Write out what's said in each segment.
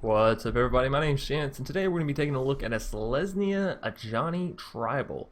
What's up, everybody? My name's Chance, and today we're going to be taking a look at a Selesnya Ajani tribal.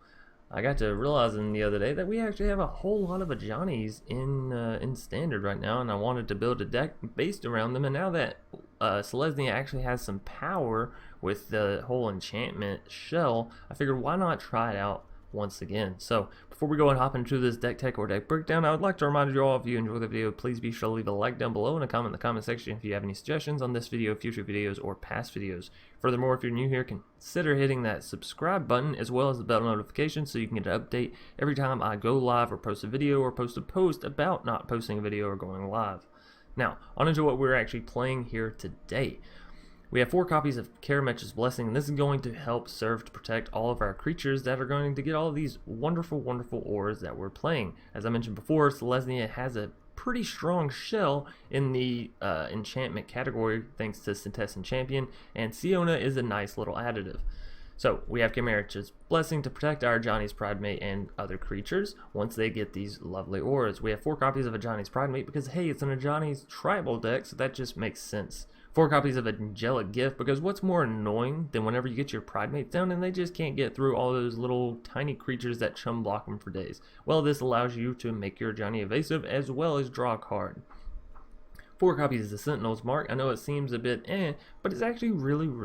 I got to realizing the other day that we actually have a whole lot of Ajanis in Standard right now, and I wanted to build a deck based around them. And now that Selesnya actually has some power with the whole enchantment shell, I figured why not try it out once again. So before we go and hop into this deck tech or deck breakdown, I would like to remind you all, if you enjoy the video, please be sure to leave a like down below and a comment in the comment section if you have any suggestions on this video, future videos, or past videos. Furthermore, if you're new here, consider hitting that subscribe button as well as the bell notification so you can get an update every time I go live or post a video or post a post about not posting a video or going live. Now, on into what we're actually playing here today. We have 4 copies of Karametra's Blessing, and this is going to help serve to protect all of our creatures that are going to get all of these wonderful, wonderful auras that we're playing. As I mentioned before, Selesnya has a pretty strong shell in the enchantment category thanks to Setessan Champion, and Siona is a nice little additive. So we have Karametra's Blessing to protect our Ajani's Pridemate and other creatures once they get these lovely auras. We have 4 copies of Ajani's Pridemate because, hey, it's an Ajani's tribal deck, so that just makes sense. 4 copies of Angelic Gift, because what's more annoying than whenever you get your Pridemates down and they just can't get through all those little tiny creatures that chum block them for days? Well, this allows you to make your Ajani evasive as well as draw a card. 4 copies of the Sentinel's Mark. I know it seems a bit but it's actually really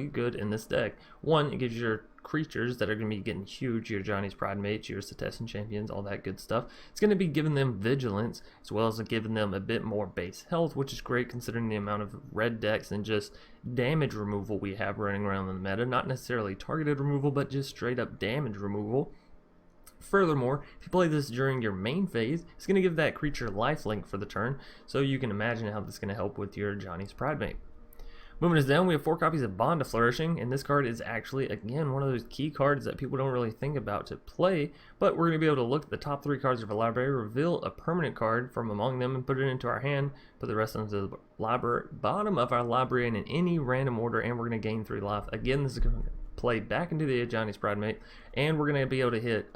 good in this deck. 1, it gives your creatures that are going to be getting huge, your Ajani's Pridemates, your Setessan Champions, all that good stuff. It's going to be giving them vigilance as well as giving them a bit more base health, which is great considering the amount of red decks and just damage removal we have running around in the meta. Not necessarily targeted removal, but just straight up damage removal. Furthermore, if you play this during your main phase, it's going to give that creature lifelink for the turn, so you can imagine how this is going to help with your Ajani's Pridemate. Moving us down, we have 4 copies of Bond of Flourishing, and this card is actually, again, one of those key cards that people don't really think about to play, but we're going to be able to look at the top 3 cards of our library, reveal a permanent card from among them, and put it into our hand, put the rest into the bottom of our library in any random order, and we're going to gain 3 life. Again, this is going to play back into the Ajani's Pridemate, and we're going to be able to hit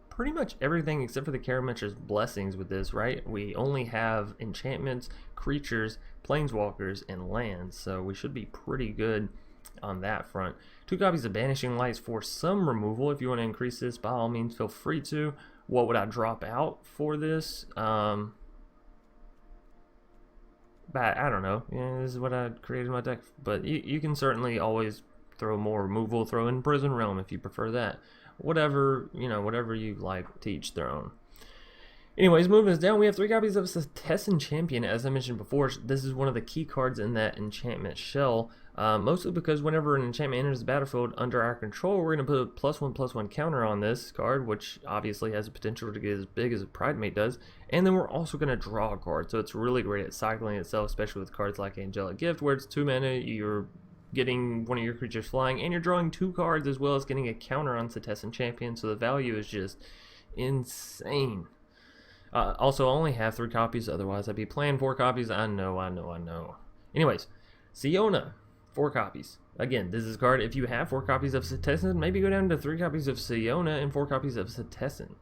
pretty much everything except for the Karametra's Blessings with this, right? We only have enchantments, creatures, planeswalkers, and lands, so we should be pretty good on that front. 2 copies of Banishing Lights for some removal. If you want to increase this, by all means, feel free to. What would I drop out for this? But I don't know. Yeah, this is what I created in my deck, but you can certainly always throw more removal, throw in Prison Realm if you prefer that. Whatever, you know, whatever you like, to each their own. Anyways, moving us down, we have 3 copies of Setessan Champion. As I mentioned before, this is one of the key cards in that enchantment shell, mostly because whenever an enchantment enters the battlefield under our control, we're going to put a +1/+1 counter on this card, which obviously has the potential to get as big as a Pridemate does, and then we're also going to draw a card, so it's really great at cycling itself, especially with cards like Angelic Gift, where it's 2 mana, you're getting one of your creatures flying, and you're drawing 2 cards as well as getting a counter on Setessan Champion, so the value is just insane. Also, I only have 3 copies, otherwise I'd be playing 4 copies. I know. Anyways, Siona, 4 copies. Again, this is a card, if you have 4 copies of Setessan, maybe go down to 3 copies of Siona and 4 copies of Setessan.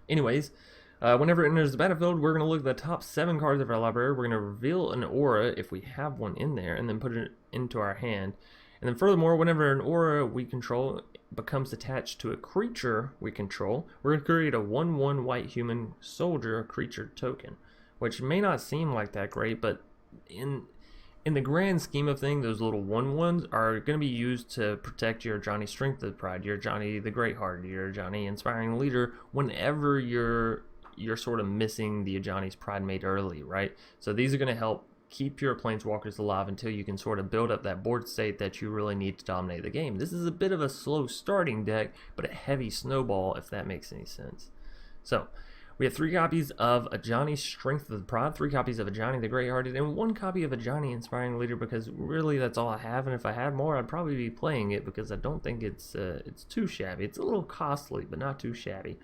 Anyways, whenever it enters the battlefield, we're going to look at the top 7 cards of our library. We're going to reveal an aura if we have one in there, and then put it into our hand. And then furthermore, whenever an aura we control becomes attached to a creature we control, we're going to create a 1/1 white human soldier creature token, which may not seem like that great, but in the grand scheme of things, those little 1/1s are going to be used to protect your Ajani Strength of Pride, your Ajani the Greathearted, your Ajani Inspiring Leader, whenever you're sort of missing the Ajani's Pridemate early, right? So these are going to help keep your planeswalkers alive until you can sort of build up that board state that you really need to dominate the game. This is a bit of a slow starting deck, but a heavy snowball, if that makes any sense. So we have 3 copies of Ajani Strength of the Pride, 3 copies of Ajani the Greathearted, and 1 copy of Ajani Inspiring Leader, because really that's all I have, and if I had more, I'd probably be playing it because I don't think it's too shabby. It's a little costly, but not too shabby.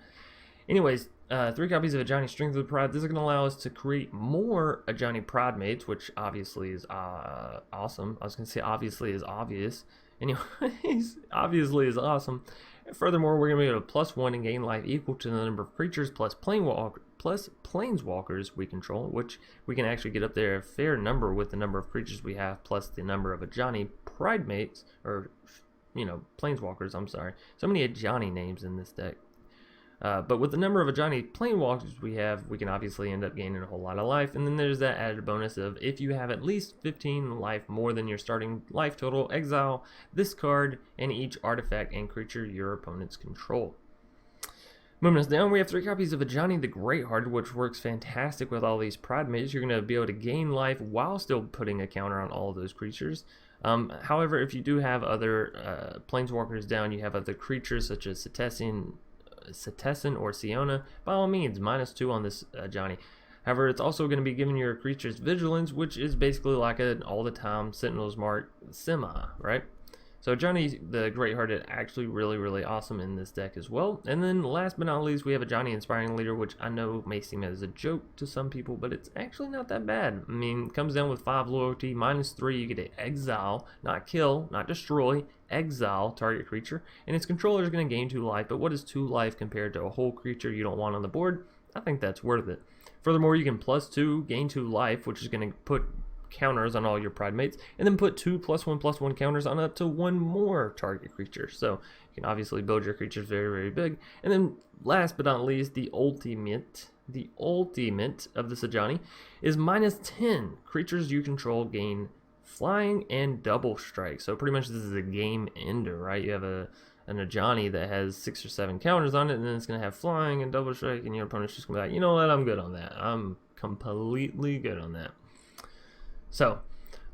Anyways, 3 copies of Ajani Strength of the Pride. This is going to allow us to create more Ajani Pridemates, which obviously is awesome. I was going to say obviously is obvious. Anyways, obviously is awesome. And furthermore, we're going to be able to +1 and gain life equal to the number of creatures plus plus planeswalkers we control, which we can actually get up there a fair number with the number of creatures we have, plus the number of Ajani Pridemates, or, you know, planeswalkers, I'm sorry. So many Ajani names in this deck. But with the number of Ajani planeswalkers we have, we can obviously end up gaining a whole lot of life. And then there's that added bonus of if you have at least 15 life more than your starting life total, exile this card and each artifact and creature your opponents control. Moving us down, we have 3 copies of Ajani the Greathearted, which works fantastic with all these Pridemates. You're going to be able to gain life while still putting a counter on all of those creatures. However, if you do have other planeswalkers down, you have other creatures such as Setessan or Siona, by all means, -2 on this Ajani. However, it's also going to be giving your creatures vigilance, which is basically like an all-the-time Sentinel's Mark semi, right? So Ajani the Greathearted actually really awesome in this deck as well. And then last but not least, we have Ajani Inspiring Leader, which I know may seem as a joke to some people, but it's actually not that bad. I mean, it comes down with 5 loyalty, -3, you get to exile, not kill, not destroy, exile target creature, and its controller is going to gain 2 life. But what is 2 life compared to a whole creature you don't want on the board? I think that's worth it. Furthermore, you can +2, gain 2 life, which is going to put counters on all your Pridemates, and then put 2 +1/+1 counters on up to 1 more target creature. So you can obviously build your creatures very big. And then last but not least, the ultimate of this Ajani is -10. Creatures you control gain flying and double strike. So pretty much this is a game ender, right? You have an Ajani that has 6 or 7 counters on it, and then it's going to have flying and double strike, and your opponent's just going to be like, you know what, I'm good on that. I'm completely good on that. So,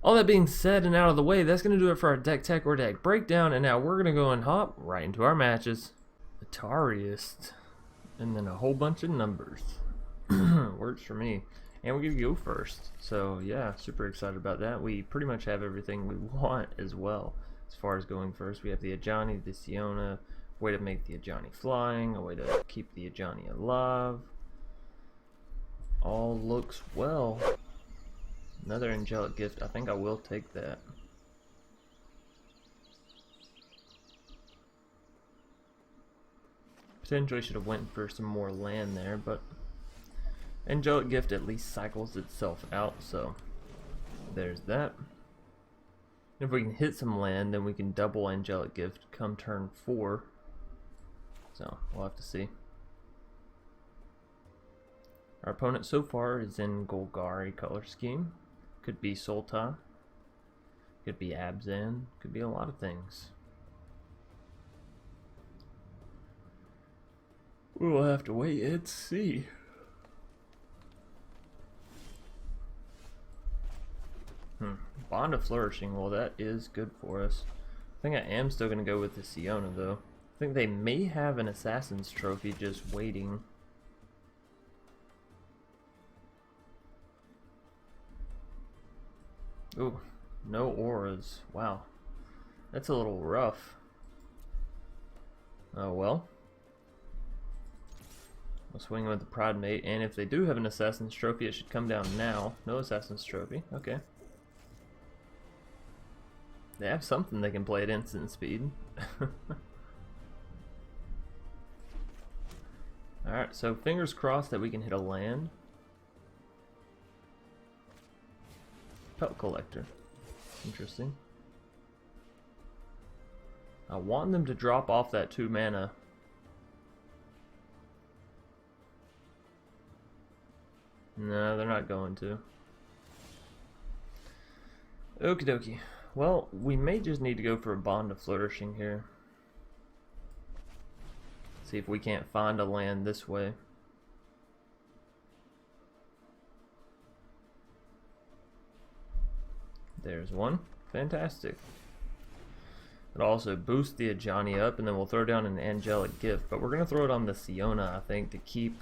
all that being said and out of the way, that's going to do it for our deck tech or deck breakdown, and now we're going to go and hop right into our matches. Atariist, and then a whole bunch of numbers. Works for me. And we're going to go first. So, yeah, super excited about that. We pretty much have everything we want as well. As far as going first, we have the Ajani, the Siona, way to make the Ajani flying, a way to keep the Ajani alive. All looks well. Another Angelic Gift. I think I will take that. Potentially should have went for some more land there, but Angelic Gift at least cycles itself out, so there's that. If we can hit some land, then we can double Angelic Gift come turn 4. So we'll have to see. Our opponent so far is in Golgari color scheme. Could be Sultai, could be Abzan, could be a lot of things. We'll have to wait and see. Bond of Flourishing, well that is good for us. I think I am still going to go with the Siona though. I think they may have an Assassin's Trophy just waiting. Ooh, no auras. Wow. That's a little rough. Oh well. I'll swing with the Pridemate, and if they do have an Assassin's Trophy, it should come down now. No Assassin's Trophy. Okay. They have something they can play at instant speed. Alright, so fingers crossed that we can hit a land. Pelt Collector. Interesting. I want them to drop off that 2 mana. No, they're not going to. Okie dokie. Well, we may just need to go for a Bond of Flourishing here. See if we can't find a land this way. There's one. Fantastic. It'll also boost the Ajani up, and then we'll throw down an Angelic Gift. But we're going to throw it on the Siona, I think, to keep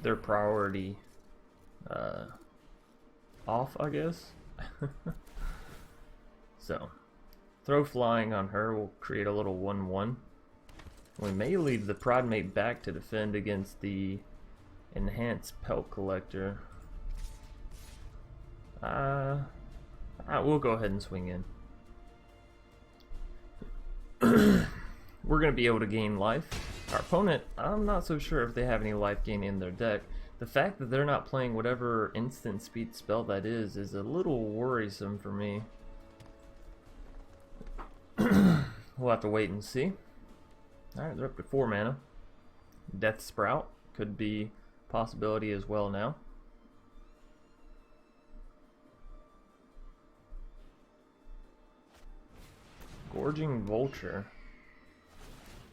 their priority off, I guess. So, throw flying on her. We'll create a little 1/1. We may leave the Pridemate back to defend against the Enhanced Pelt Collector. We'll go ahead and swing in. We're going to be able to gain life. Our opponent, I'm not so sure if they have any life gain in their deck. The fact that they're not playing whatever instant speed spell that is a little worrisome for me. We'll have to wait and see. Alright, they're up to 4 mana. Death Sprout could be a possibility as well now. Gorging Vulture.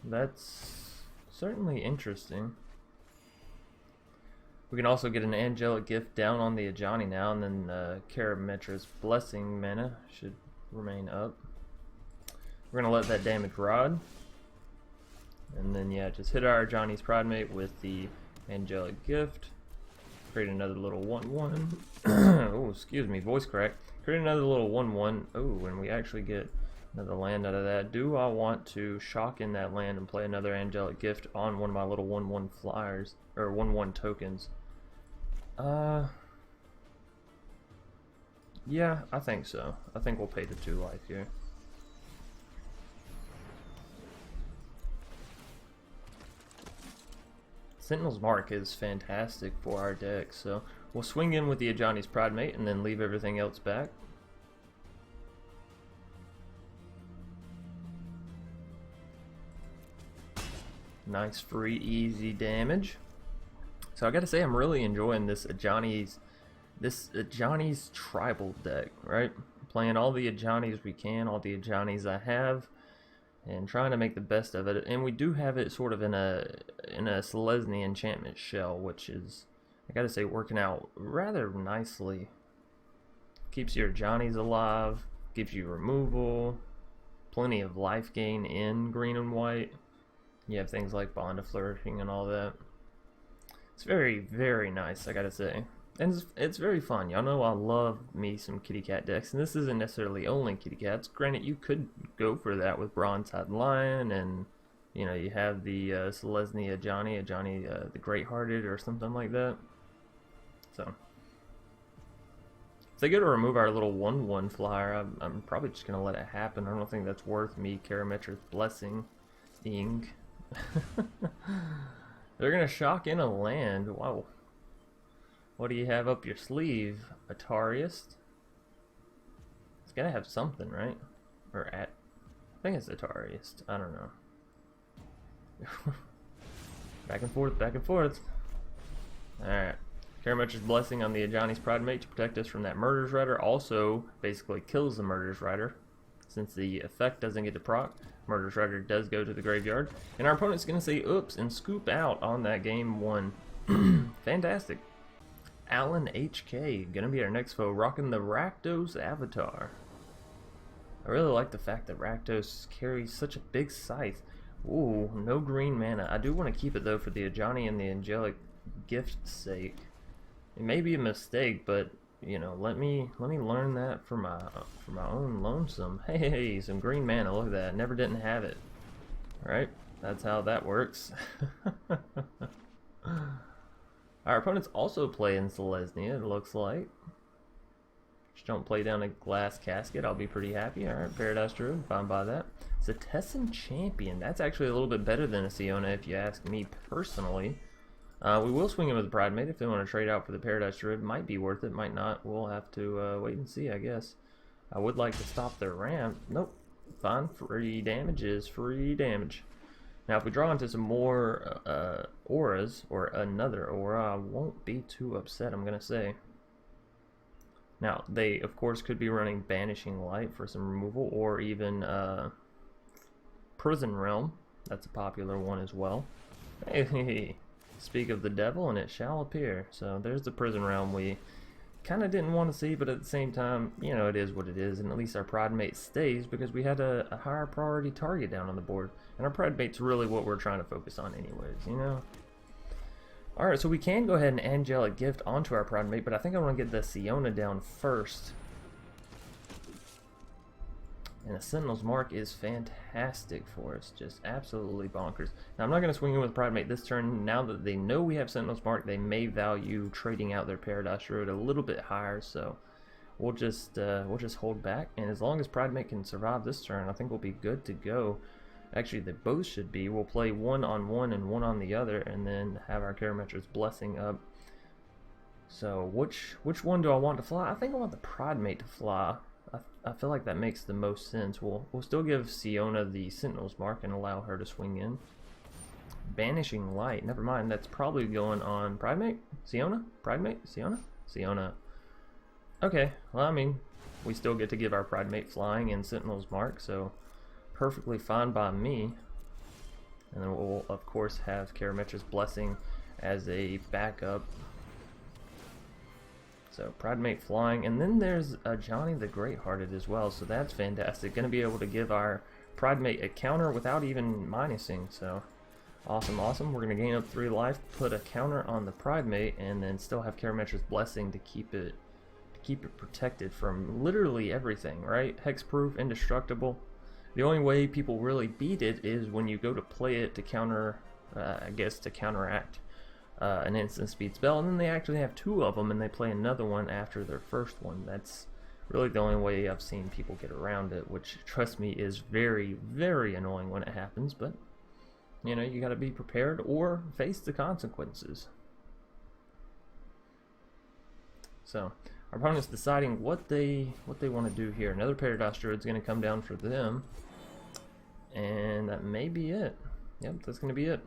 That's certainly interesting. We can also get an Angelic Gift down on the Ajani now, and then Karametra's Blessing mana should remain up. We're going to let that damage rod. And then, yeah, just hit our Ajani's Pridemate with the Angelic Gift. Create another little 1/1. Oh, excuse me, voice crack. Create another little 1/1. Oh, and we actually get another land out of that. Do I want to shock in that land and play another Angelic Gift on one of my little 1/1 flyers, or 1/1 tokens? Yeah, I think so. I think we'll pay the 2 life here. Sentinel's Mark is fantastic for our deck, so we'll swing in with the Ajani's Pridemate and then leave everything else back. Nice free easy damage. So I gotta say, I'm really enjoying this Ajani's tribal deck, right? Playing all the Ajanis we can, all the Ajanis I have, and trying to make the best of it. And we do have it sort of in a Selesnya Enchantment shell, which is, I gotta say, working out rather nicely. Keeps your Ajani's alive, gives you removal, plenty of life gain in green and white. You have things like Bond of Flourishing and all that. It's very, very nice, I gotta say. And it's very fun. Y'all know I love me some kitty cat decks, and this isn't necessarily only kitty cats. Granted, you could go for that with Bronze-Eyed Lion, and you know, you have the Selesnya Ajani, the Greathearted, or something like that. So, if they go to remove our little 1/1 flyer, I'm probably just gonna let it happen. I don't think that's worth me Karametra's Blessing. They're gonna shock in a land. Wow. What do you have up your sleeve, Atariist? It's gotta have something, right? I think it's Atariist. I don't know. Back and forth, back and forth. Alright. Karametra's Blessing on the Ajani's Pridemate to protect us from that Murder's Rider. Also, basically kills the Murder's Rider. Since the effect doesn't get to proc, Murder's Rider does go to the graveyard. And our opponent's gonna say oops and scoop out on that game 1. Fantastic. Alan HK, gonna be our next foe, rocking the Rakdos avatar. I really like the fact that Rakdos carries such a big scythe. Ooh, no green mana. I do want to keep it though for the Ajani and the Angelic Gift's sake. It may be a mistake, but you know, let me learn that for my own lonesome. Hey, some green mana. Look at that. Never didn't have it. All right, that's how that works. Our opponents also play in Selesnya, it looks like. Just don't play down a glass casket, I'll be pretty happy. Alright, Paradise Druid, fine by that. Setessan Champion, that's actually a little bit better than a Siona if you ask me personally. We will swing in with the Pridemate if they want to trade out for the Paradise Druid. Might be worth it, might not. We'll have to wait and see, I guess. I would like to stop their ramp. Nope, fine, free damage is free damage. Now, if we draw into some more auras, or another aura, I won't be too upset, I'm going to say. Now, they, of course, could be running Banishing Light for some removal, or even Prison Realm. That's a popular one as well. Hey, speak of the devil, and it shall appear. So, there's the Prison Realm we kind of didn't want to see, but at the same time, you know, it is what it is, and at least our Pridemate stays because we had a higher priority target down on the board, and our Pridemate's really what we're trying to focus on anyways, you know? Alright, so we can go ahead and Angelic Gift onto our Pridemate, but I think I want to get the Siona down first. And the Sentinel's Mark is fantastic for us, just absolutely bonkers. Now, I'm not going to swing in with Pridemate this turn. Now that they know we have Sentinel's Mark, they may value trading out their Paradise Druid a little bit higher, so we'll just hold back. And as long as Pridemate can survive this turn, I think we'll be good to go. Actually, they both should be. We'll play one on one and one on the other, and then have our Karametra's Blessing up. So which one do I want to fly? I think I want the Pridemate to fly. I feel like that makes the most sense. We'll still give Siona the Sentinel's Mark and allow her to swing in. Banishing Light. Never mind. That's probably going on Pridemate? Siona? Pridemate? Siona? Siona. Okay. Well, I mean, we still get to give our Pridemate flying and Sentinel's Mark, so perfectly fine by me. And then we'll, of course, have Karametra's Blessing as a backup. So Pridemate flying, and then there's Ajani the Greathearted as well, so that's fantastic. Going to be able to give our Pridemate a counter without even minusing, so awesome, awesome. We're going to gain up 3 life, put a counter on the Pridemate, and then still have Karametra's Blessing to keep it protected from literally everything, right? Hexproof, indestructible. The only way people really beat it is when you go to play it to counter, I guess to counteract an instant speed spell, and then they actually have 2 of them and they play another one after their first one. That's really the only way I've seen people get around it, which, trust me, is very, very annoying when it happens, but you know, you gotta be prepared or face the consequences. So our opponent's deciding what they want to do here. Another Paradise Druid's gonna come down for them, and that may be it. Yep, that's gonna be it.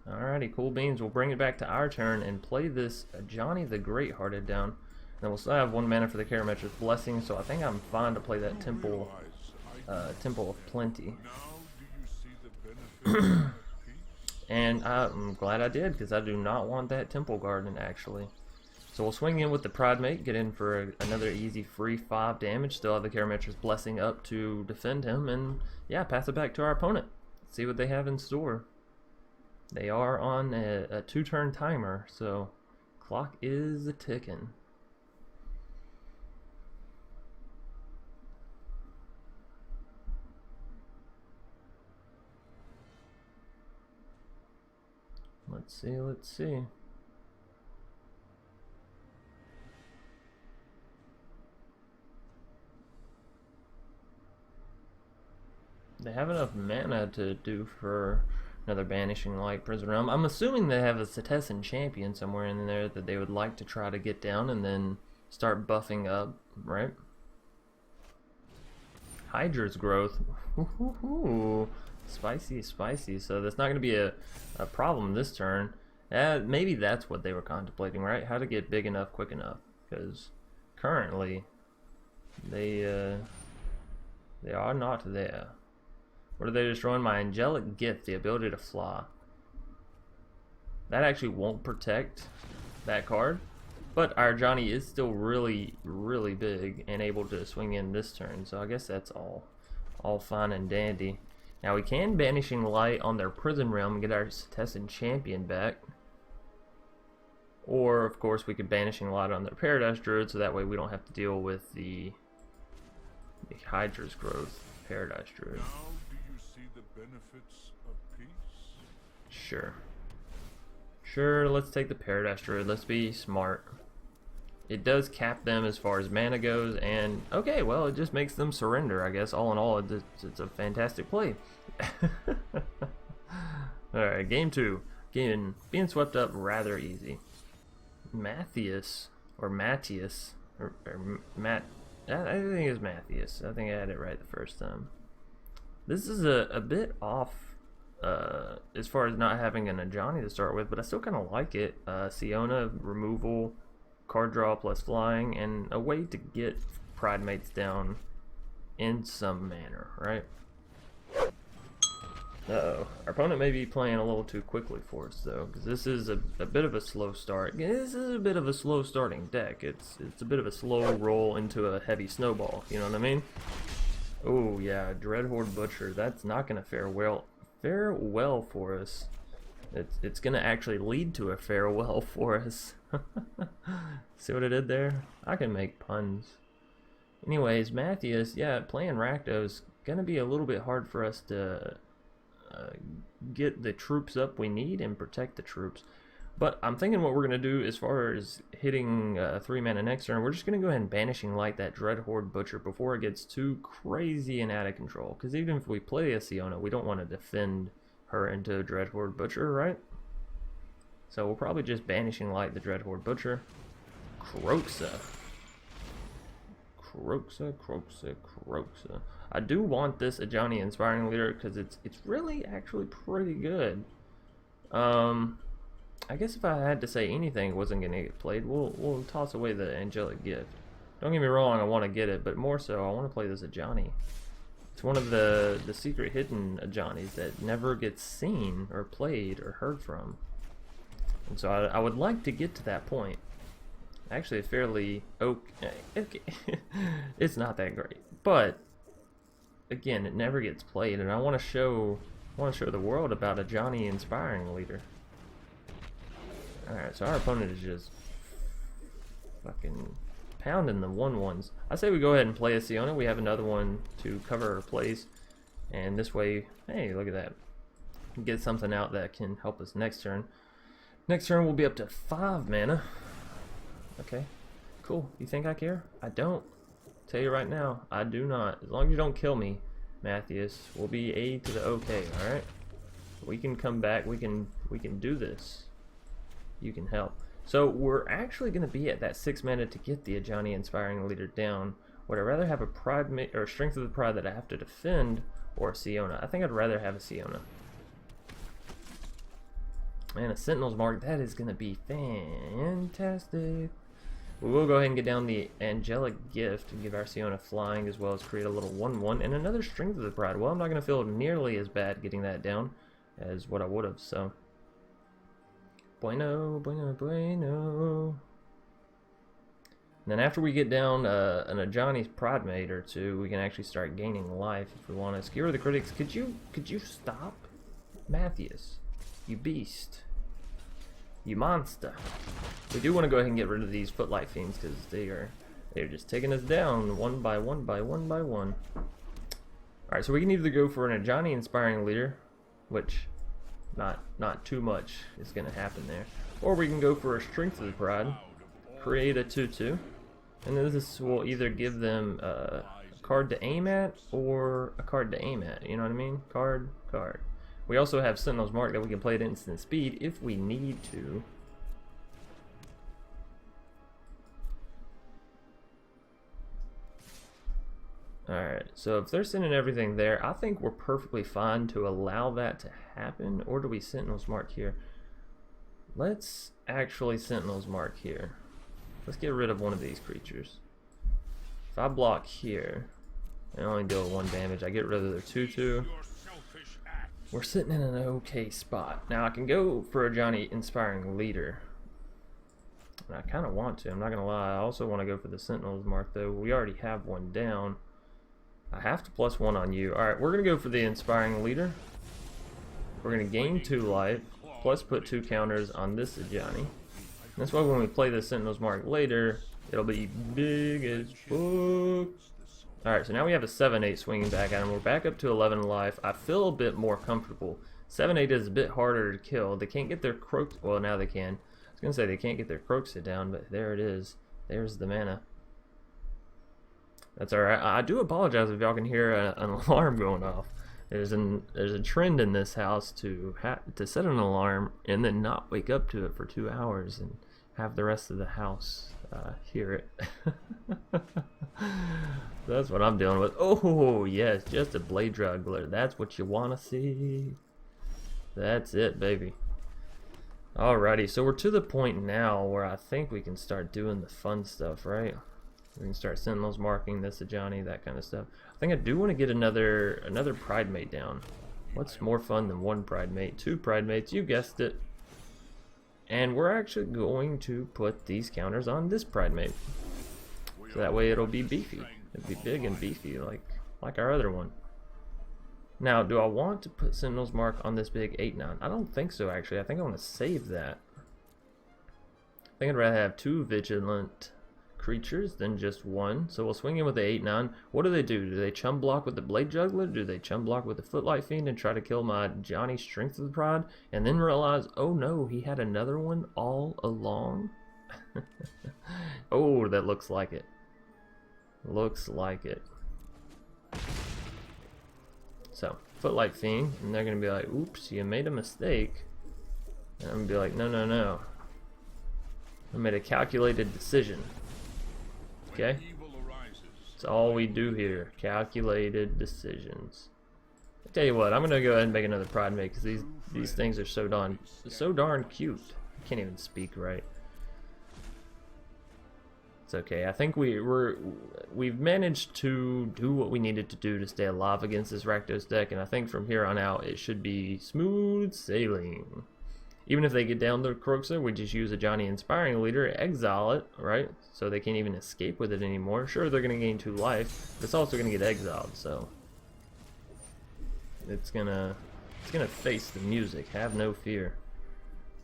Alrighty, cool beans. We'll bring it back to our turn and play this Ajani the Greathearted down. And then we'll still have 1 mana for the Karametra's Blessing, so I think I'm fine to play that Temple of Plenty. And I'm glad I did, because I do not want that Temple Garden, actually. So we'll swing in with the Pridemate, get in for another easy free 5 damage, still have the Karametra's Blessing up to defend him, and yeah, pass it back to our opponent. See what they have in store. They are on a 2-turn timer, so clock is ticking. Let's see, let's see. They have enough mana to do for another Banishing Light, Prison Realm. I'm assuming they have a Setessan Champion somewhere in there that they would like to try to get down and then start buffing up, right? Hydra's Growth. Ooh, spicy, spicy. So that's not going to be a problem this turn. Maybe that's what they were contemplating, right? How to get big enough quick enough. Because currently, they are not there. What are they destroying? My Angelic Gift, the ability to fly. That actually won't protect that card, but our Ajani is still really, really big and able to swing in this turn, so I guess that's all fine and dandy. Now we can Banishing Light on their Prison Realm and get our Setessan Champion back. Or, of course, we could Banishing Light on their Paradise Druid, so that way we don't have to deal with the Hydra's Growth Paradise Druid. Benefits of peace? Sure, let's take the Paradise Druid. Let's be smart. It does cap them as far as mana goes, and okay, well, it just makes them surrender, I guess. All in all, it's a fantastic play. Alright, game 2. Being swept up rather easy. Matthias, or Matthias, or Matt, I think it's Matthias. I think I had it right the first time. This is a bit off as far as not having an Ajani to start with, but I still kind of like it. Siona, removal, card draw plus flying, and a way to get Pridemates down in some manner, right? Uh-oh. Our opponent may be playing a little too quickly for us, though, because this is a bit of a slow start. This is a bit of a slow starting deck. It's a bit of a slow roll into a heavy snowball, you know what I mean? Oh yeah, Dreadhorde Butcher. That's not going to fare well for us. It's going to actually lead to a farewell for us. See what I did there? I can make puns. Anyways, Matthias, yeah, playing Rakdos is going to be a little bit hard for us to get the troops up we need and protect the troops. But I'm thinking what we're going to do as far as hitting 3 mana next turn, we're just going to go ahead and Banishing Light that Dreadhorde Butcher before it gets too crazy and out of control. Because even if we play a Siona, we don't want to defend her into a Dreadhorde Butcher, right? So we'll probably just Banishing Light the Dreadhorde Butcher. Kroxa. I do want this Ajani Inspiring Leader because it's really actually pretty good. I guess if I had to say anything it wasn't gonna get played, we'll toss away the Angelic Gift. Don't get me wrong, I want to get it, but more so I want to play this Ajani. It's one of the secret hidden Ajanis that never gets seen or played or heard from. And so I would like to get to that point. Actually, fairly okay. It's not that great, but again, it never gets played, and I want to show the world about Ajani Inspiring Leader. All right, so our opponent is just fucking pounding the 1/1s. I say we go ahead and play a Siona. We have another one to cover our place, and this way, hey, look at that. Get something out that can help us next turn. Next turn we'll be up to 5 mana. Okay, cool. You think I care? I don't. Tell you right now, I do not. As long as you don't kill me, Matthews, we'll be A to the okay. All right, we can come back. We can do this. You can help. So we're actually going to be at that 6 mana to get the Ajani Inspiring Leader down. Would I rather have a Pridemate or Strength of the Pride that I have to defend, or a Siona? I think I'd rather have a Siona. And a Sentinel's Mark, that is going to be fantastic. We will go ahead and get down the Angelic Gift and give our Siona flying, as well as create a little 1/1 and another Strength of the Pride. Well, I'm not going to feel nearly as bad getting that down as what I would have, so. Bueno. And then after we get down an Ajani's Pridemate or two, we can actually start gaining life if we want to. Skewer the Critics, could you stop? Matthews, you beast. You monster. We do want to go ahead and get rid of these Footlight Fiends because they're just taking us down one by one. Alright, so we can either go for an Ajani Inspiring Leader, which not too much is going to happen there, or we can go for a Strength of the Pride, create a 2/2, and then this will either give them a card to aim at or a card to aim at, you know what I mean? Card. We also have Sentinel's Mark that we can play at instant speed if we need to. Alright, so if they're sending everything there, I think we're perfectly fine to allow that to happen. Or do we Sentinel's Mark here? Let's actually Sentinel's Mark here. Let's get rid of one of these creatures. If I block here and only deal 1 damage, I get rid of their 2/2. We're sitting in an okay spot. Now I can go for Ajani Inspiring Leader. And I kind of want to, I'm not going to lie. I also want to go for the Sentinel's Mark, though. We already have one down. I have to +1 on you. Alright, we're going to go for the Inspiring Leader. We're going to gain 2 life, plus put 2 counters on this Ajani. That's why when we play the Sentinel's Mark later, it'll be big as fuck. Alright, so now we have a 7/8 swinging back at him. We're back up to 11 life. I feel a bit more comfortable. 7/8 is a bit harder to kill. They can't get their Croak... Well, now they can. I was going to say they can't get their Kroxa down, but there it is. There's the mana. That's alright. I do apologize if y'all can hear an alarm going off. There's a trend in this house to set an alarm and then not wake up to it for 2 hours and have the rest of the house hear it. That's what I'm dealing with. Oh yes, just a Blade Juggler. That's what you want to see. That's it, baby. Alrighty, so we're to the point now where I think we can start doing the fun stuff, right? We can start Sentinels marking this Ajani, that kind of stuff. I think I do want to get another Pridemate down. What's more fun than 1 Pridemate? 2 Pridemates, you guessed it. And we're actually going to put these counters on this Pridemate. So that way it'll be beefy. It'll be big and beefy like our other one. Now, do I want to put Sentinel's Mark on this big 8/9? I don't think so, actually. I think I want to save that. I think I'd rather have 2 Vigilant creatures than just one. So we'll swing in with the 8/9. What do? Do they chum block with the Blade Juggler? Do they chum block with the Footlight Fiend and try to kill my Ajani Strength of the Pride? And then realize, oh no, he had another one all along? Oh, that looks like it. Looks like it. So, Footlight Fiend, and they're going to be like, oops, you made a mistake. And I'm going to be like, no, no, no. I made a calculated decision. Okay? That's all we do here. Calculated decisions. I tell you what, I'm going to go ahead and make another Pridemate because these things are so darn cute. I can't even speak right. It's okay. I think we've managed to do what we needed to do to stay alive against this Rakdos deck, and I think from here on out it should be smooth sailing. Even if they get down to Kroxa, we just use Ajani Inspiring Leader, exile it, right? So they can't even escape with it anymore. Sure, they're going to gain 2 life, but it's also going to get exiled, so it's gonna face the music. Have no fear.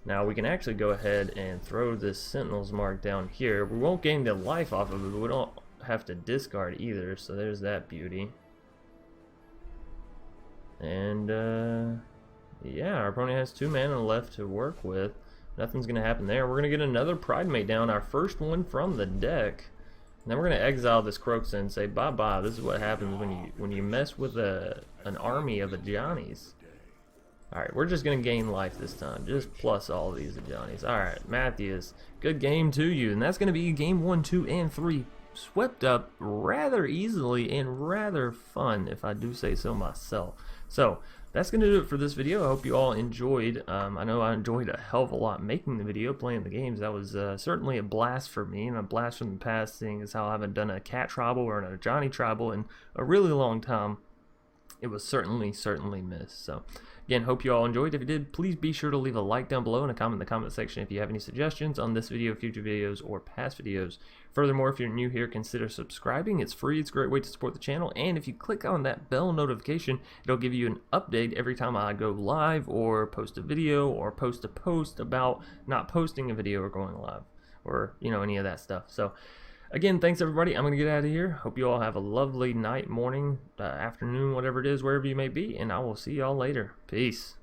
Now we can actually go ahead and throw this Sentinel's Mark down here. We won't gain the life off of it, but we don't have to discard either, so there's that beauty. And yeah, our opponent has 2 mana left to work with. Nothing's gonna happen there. We're gonna get another Pridemate down, our first one from the deck. And then we're gonna exile this Kroxa and say bye bye. This is what happens when you mess with an army of Ajanis. Alright, we're just going to gain life this time. Just plus all these Ajanis. Alright, Matthias, good game to you. And that's going to be game 1, 2, and 3. Swept up rather easily and rather fun, if I do say so myself. So, that's going to do it for this video. I hope you all enjoyed. I know I enjoyed a hell of a lot making the video, playing the games. That was certainly a blast for me, and a blast from the past, seeing as how I haven't done a cat tribal or an Ajani tribal in a really long time. It was certainly missed. So, again, hope you all enjoyed. If you did, please be sure to leave a like down below and a comment in the comment section if you have any suggestions on this video, future videos, or past videos. Furthermore, if you're new here, consider subscribing. It's free. It's a great way to support the channel. And if you click on that bell notification, it'll give you an update every time I go live or post a video or post a post about not posting a video or going live or, you know, any of that stuff. So, again, thanks everybody. I'm going to get out of here. Hope you all have a lovely night, morning, afternoon, whatever it is, wherever you may be, and I will see y'all later. Peace.